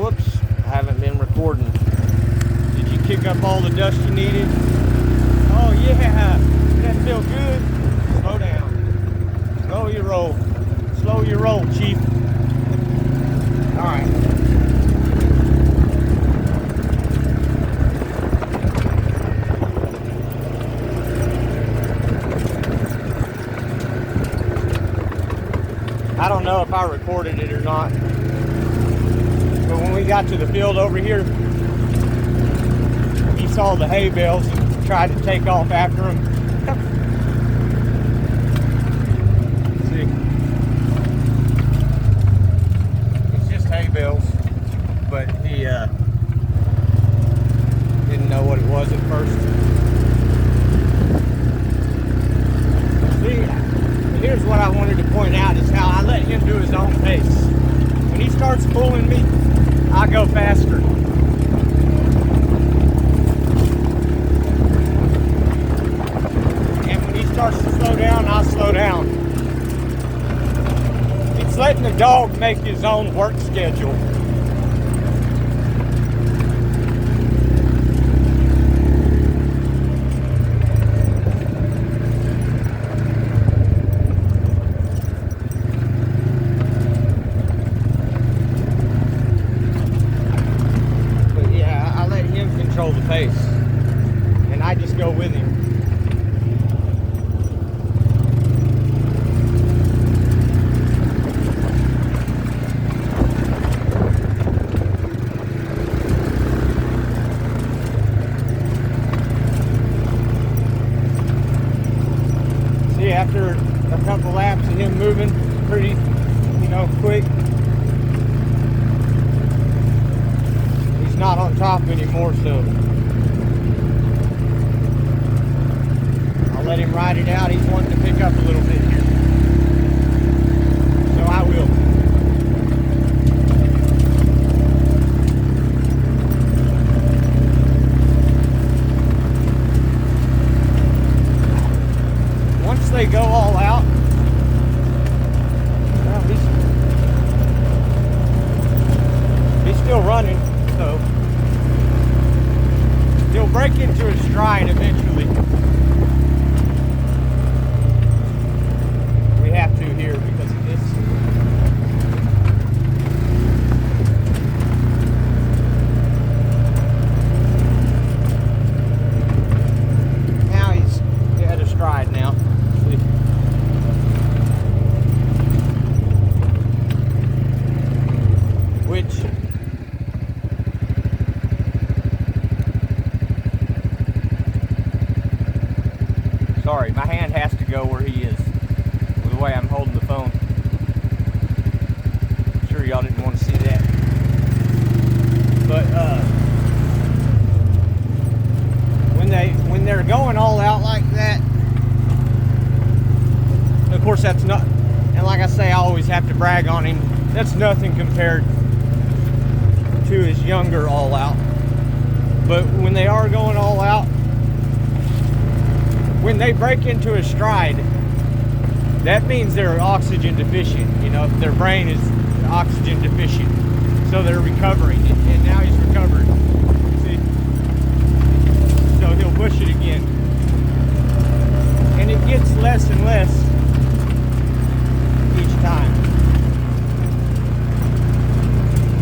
Whoops, I haven't been recording. Did you kick up all the dust you needed? Oh yeah, that feel good. Slow down. Slow your roll. Slow your roll, Chief. All right. I don't know if I recorded it or not, but when we got to the field over here, he saw the hay bales and tried to take off after them. See, it's just hay bales, but he didn't know what it was at first. See, here's what I wanted to point out is how I let him do his own pace. When he starts pulling me, I go faster. And when he starts to slow down, I slow down. It's letting the dog make his own work schedule. Control the pace, and I just go with him. See, after a couple laps of him moving pretty, quick, not on top anymore, so I'll let him ride it out. He's wanting to pick up a little bit here, so I will. Once they go all out, well, he's still running. So he'll break into a stride eventually. We have to here because of this. Now he's at a stride now. See? Which sorry, my hand has to go where he is with the way I'm holding the phone. I'm sure y'all didn't want to see that. But when they're going all out like that, of course that's not, and like I say, I always have to brag on him, that's nothing compared to his younger all out. But when they are going all out, when they break into a stride, that means they're oxygen deficient. Their brain is oxygen deficient. So they're recovering, and now he's recovering. See? So he'll push it again. And it gets less and less each time.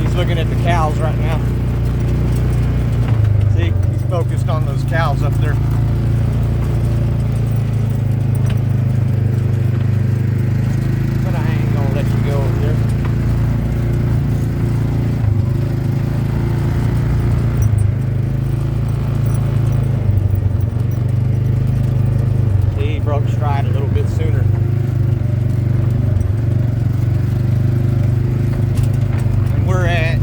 He's looking at the cows right now. See? He's focused on those cows up there. Broke stride a little bit sooner. And we're at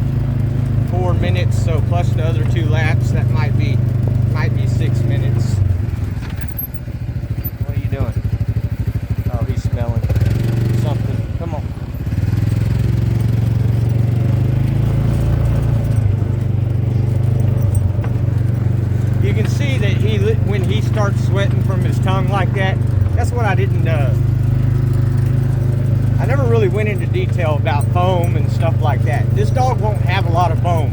4 minutes, so plus the other 2 laps, that might be 6 minutes. What are you doing? Oh, he's smelling something. Come on. You can see that when he starts sweating from his tongue like that, that's what I didn't I never really went into detail about foam and stuff like that. This dog won't have a lot of foam,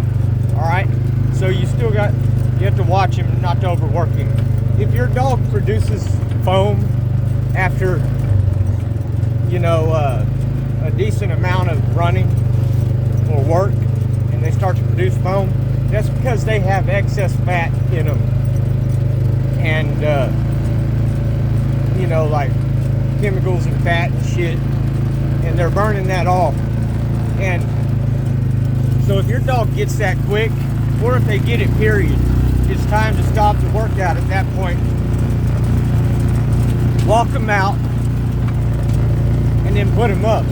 all right? So you have to watch him not to overwork him. If your dog produces foam after, a decent amount of running or work, and they start to produce foam, that's because they have excess fat in them. And, like chemicals and fat and shit, and they're burning that off. And so if your dog gets that quick, or if they get it period, it's time to stop the workout at that point. Walk them out and then put them up.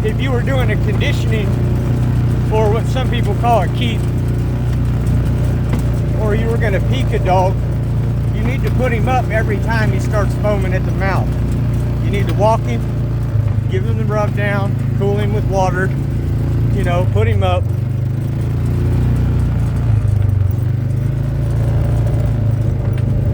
If you were doing a conditioning, or what some people call a keep, or you were going to peak a dog, you need to put him up every time he starts foaming at the mouth. You need to walk him, give him the rub down, cool him with water, put him up.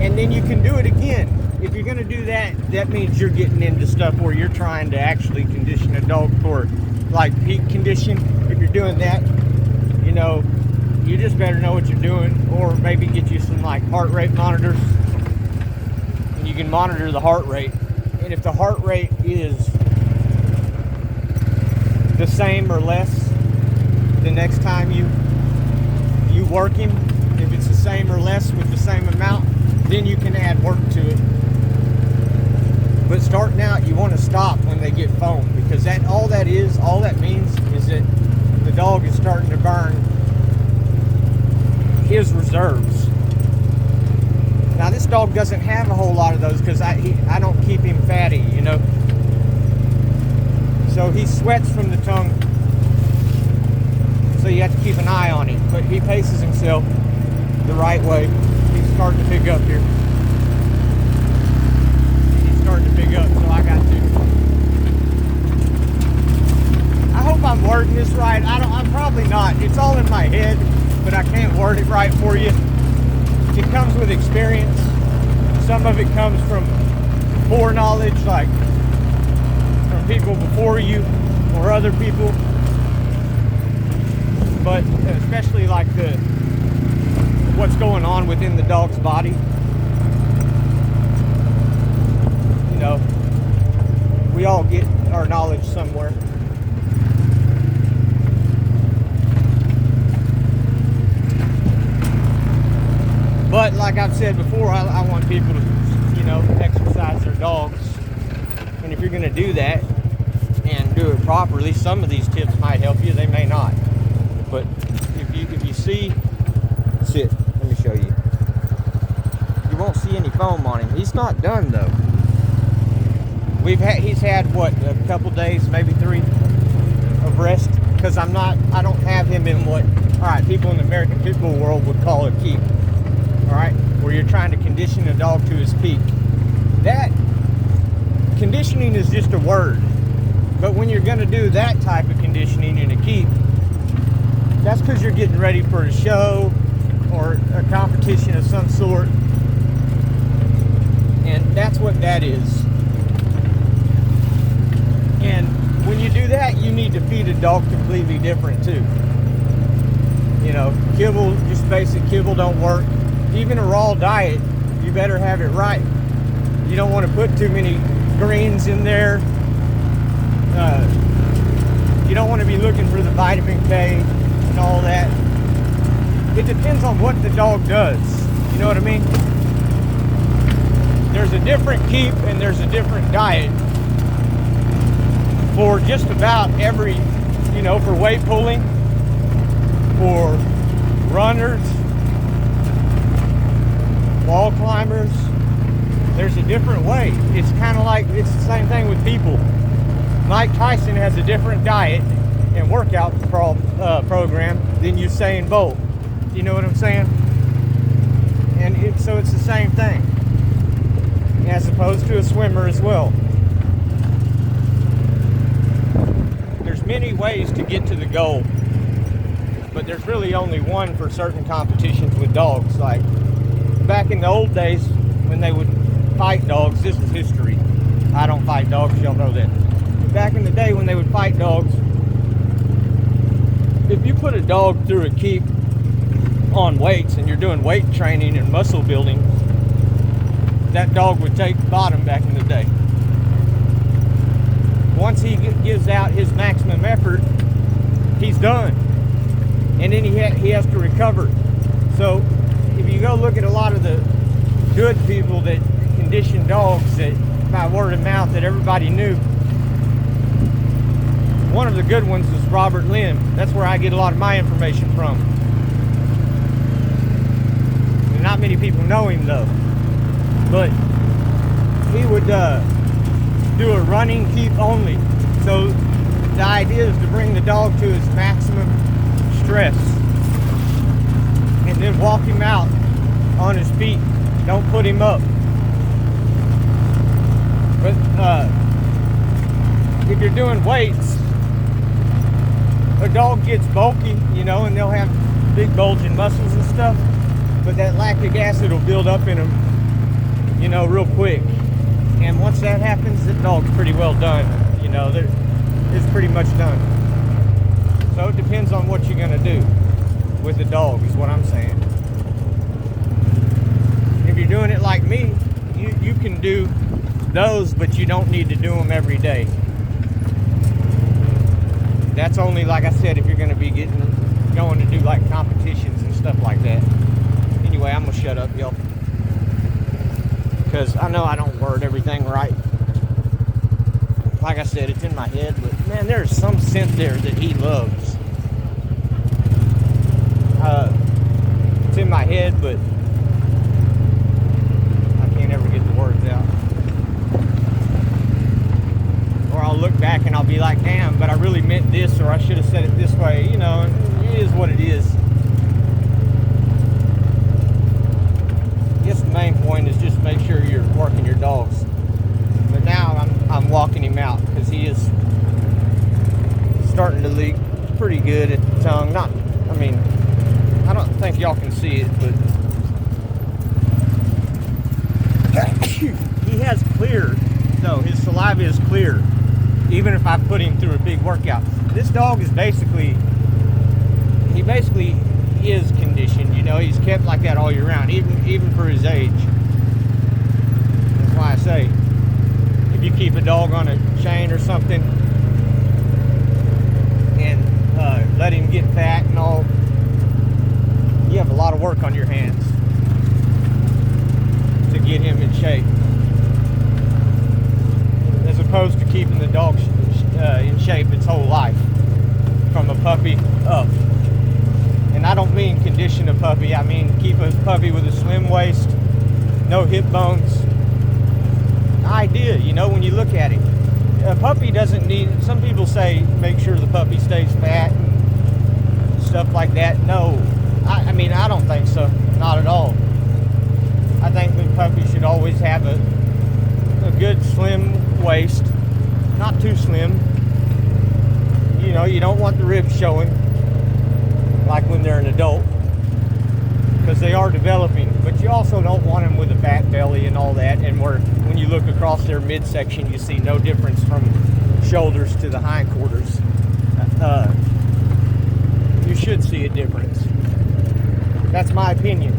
And then you can do it again. If you're going to do that, that means you're getting into stuff where you're trying to actually condition a dog for like peak condition. If you're doing that, you just better know what you're doing, or maybe get you some like heart rate monitors, and you can monitor the heart rate. And if the heart rate is the same or less the next time you work him, if it's the same or less with the same amount, then you can add work to it. But starting out, you want to stop when they get foam, because all that means is that the dog is starting to burn his reserves. Now this dog doesn't have a whole lot of those because I don't keep him fatty, So he sweats from the tongue, so you have to keep an eye on him. But he paces himself the right way. He's starting to pick up here. He's starting to pick up, so I got to. I hope I'm wording this right. I'm probably not. It's all in my head, but I can't word it right for you. It comes with experience. Some of it comes from foreknowledge, like from people before you or other people. But especially like what's going on within the dog's body. We all get our knowledge somewhere. But like I've said before, I want people to, exercise their dogs. And if you're going to do that and do it properly, some of these tips might help you. They may not. But if you see, sit. Let me show you. You won't see any foam on him. He's not done though. He's had what, a couple days, maybe 3 of rest, because I don't have him in what, all right, people in the American Pit Bull world would call a keep. All right, where you're trying to condition a dog to his peak. That conditioning is just a word, but when you're going to do that type of conditioning in a keep, that's because you're getting ready for a show or a competition of some sort, and that's what that is. And when you do that, you need to feed a dog completely different too. Kibble, just basic kibble don't work. Even a raw diet, you better have it right. You don't want to put too many greens in there. You don't want to be looking for the vitamin K and all that. It depends on what the dog does. You know what I mean? There's a different keep and there's a different diet for just about every, for weight pulling, for runners, wall climbers. There's a different way. It's kind of like, it's the same thing with people. Mike Tyson has a different diet and workout program than Usain Bolt. You know what I'm saying? And so it's the same thing, as opposed to a swimmer as well. There's many ways to get to the goal, but there's really only one for certain competitions with dogs. Like back in the old days when they would fight dogs, this is history. I don't fight dogs, y'all know that. back in the day when they would fight dogs, if you put a dog through a keep on weights and you're doing weight training and muscle building, that dog would take bottom back in the day. Once he gives out his maximum effort, he's done. And then he has to recover. So if you go look at a lot of the good people that condition dogs that by word of mouth that everybody knew, one of the good ones is Robert Lemm. That's where I get a lot of my information from. And not many people know him though. But he would do a running keep only. So the idea is to bring the dog to his maximum stress and then walk him out on his feet. Don't put him up. But if you're doing weights, a dog gets bulky, you know, and they'll have big bulging muscles and stuff, but that lactic acid will build up in them, you know, real quick. And once that happens, the dog's pretty well done. You know, it's pretty much done. So it depends on what you're gonna do with the dog, is what I'm saying. If you're doing it like me, you can do those, but you don't need to do them every day. That's only, like I said, if you're gonna be going to do like competitions and stuff like that. Anyway, I'm gonna shut up, y'all, because I know I don't word everything right. Like I said, it's in my head, but man, there's some scent there that he loves. It's in my head, but I can't ever get the words out. Or I'll look back and I'll be like, damn, but I really meant this, or I should have said it this way. You know, it is what it is. I guess the main point is just make sure you're working your dogs. But now I'm walking him out because he is starting to leak pretty good at the tongue. Not, I mean, I don't think y'all can see it, but he has clear, though. His saliva is clear, even if I put him through a big workout. This dog is basically is conditioned. You know, he's kept like that all year round, even for his age. That's why I say, if you keep a dog on a chain or something and let him get fat and all, you have a lot of work on your hands to get him in shape, as opposed to keeping the dog in shape its whole life, from a puppy up. And I don't mean condition a puppy, I mean keep a puppy with a slim waist, no hip bones. Idea, you know, when you look at him, a puppy doesn't need, some people say make sure the puppy stays fat and stuff like that. No, I mean, I don't think so, not at all. I think the puppy should always have a good slim waist, not too slim. You know, you don't want the ribs showing like when they're an adult, because they are developing, but you also don't want them with a fat belly and all that, and where when you look across their midsection you see no difference from shoulders to the hindquarters. You should see a difference. That's my opinion.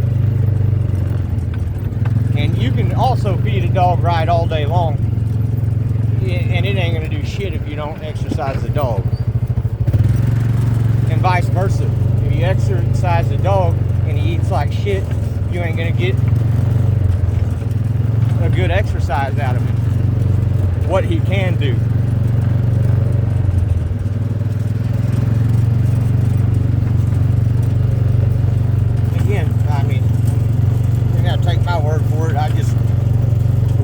And you can also feed a dog right all day long, and it ain't gonna do shit if you don't exercise the dog. And vice versa. If you exercise the dog and he eats like shit, you ain't gonna get a good exercise out of him. What he can do. Again, I mean, you gotta take my word for it.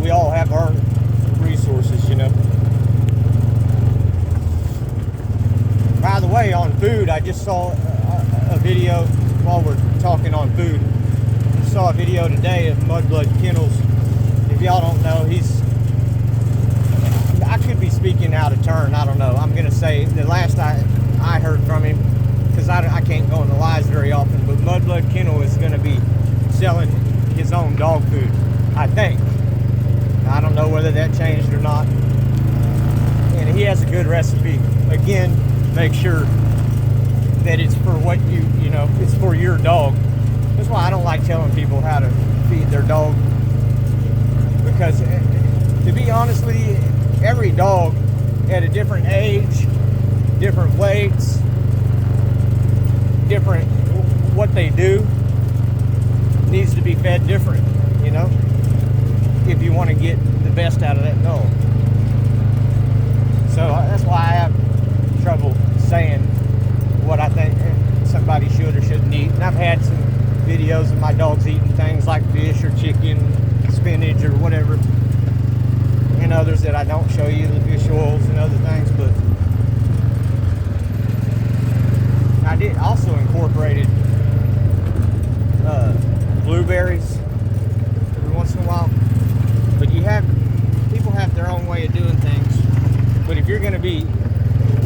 We all have our resources, you know. By the way, on food, I just saw a video while we're talking on food. I saw a video today of Mudblood Kennels. If y'all don't know, I could be speaking out of turn, I don't know. I'm gonna say the last I heard from him, because I can't go into lies very often, but Mudblood Kennel is gonna be selling his own dog food, I think. I don't know whether that changed or not. And and he has a good recipe. Again, make sure that it's for what you know, it's for your dog. That's why I don't like telling people how to feed their dog, because to be honest with you, every dog at a different age, different weights, different what they do, needs to be fed different, you know, if you want to get the best out of that dog. So that's why I have trouble saying what I think somebody should or shouldn't eat. And I've had some videos of my dogs eating things like fish or chicken, spinach or whatever, and others that I don't show you, the fish oils and other things. But I did also incorporated blueberries every once in a while. But people have their own way of doing things. But if you're going to be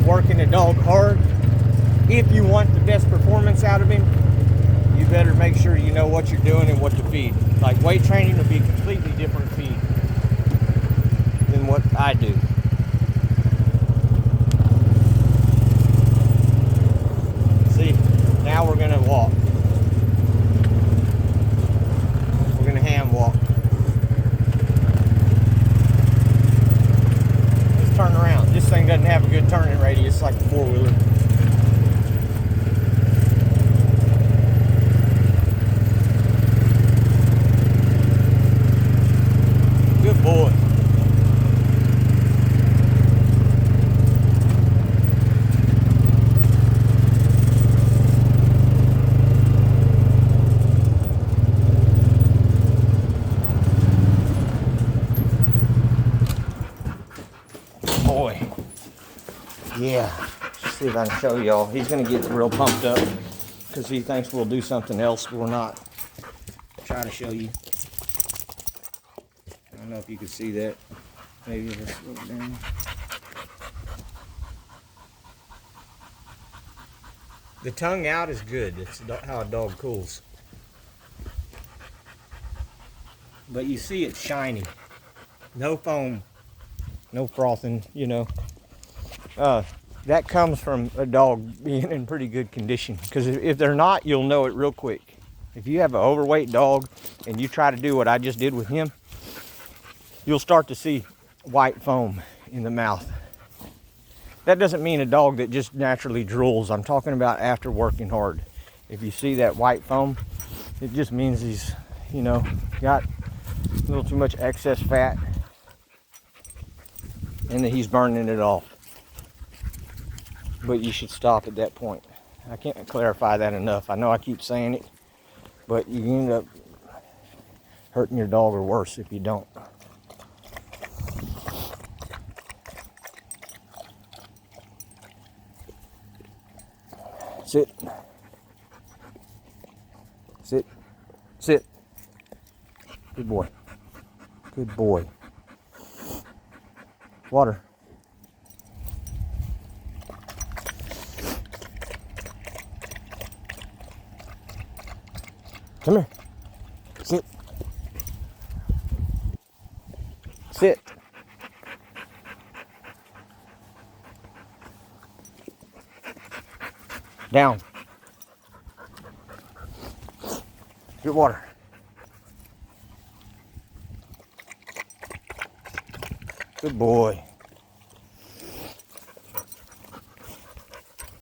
working a dog hard, if you want the best performance out of him, you better make sure you know what you're doing and what to feed. Like weight training will be a completely different feed than what I do. See, now we're gonna walk. We're gonna hand walk. Let's turn around. This thing doesn't have a good turning radius like the four-wheeler. Good boy. Boy. Yeah. Let's see if I can show y'all. He's going to get real pumped up because he thinks we'll do something else. We're not. Try to show you. I don't know if you can see that. Maybe if I slow it down. The tongue out is good. It's how a dog cools. But you see it's shiny. No foam. No frothing, you know. That comes from a dog being in pretty good condition. Because if they're not, you'll know it real quick. If you have an overweight dog and you try to do what I just did with him, you'll start to see white foam in the mouth. That doesn't mean a dog that just naturally drools. I'm talking about after working hard. If you see that white foam, it just means he's, you know, got a little too much excess fat and that he's burning it off. But you should stop at that point. I can't clarify that enough. I know I keep saying it, but you end up hurting your dog or worse if you don't. Sit. Sit. Sit. Good boy. Good boy. Water. Come here. Sit. Sit. Down. Get water. Good boy.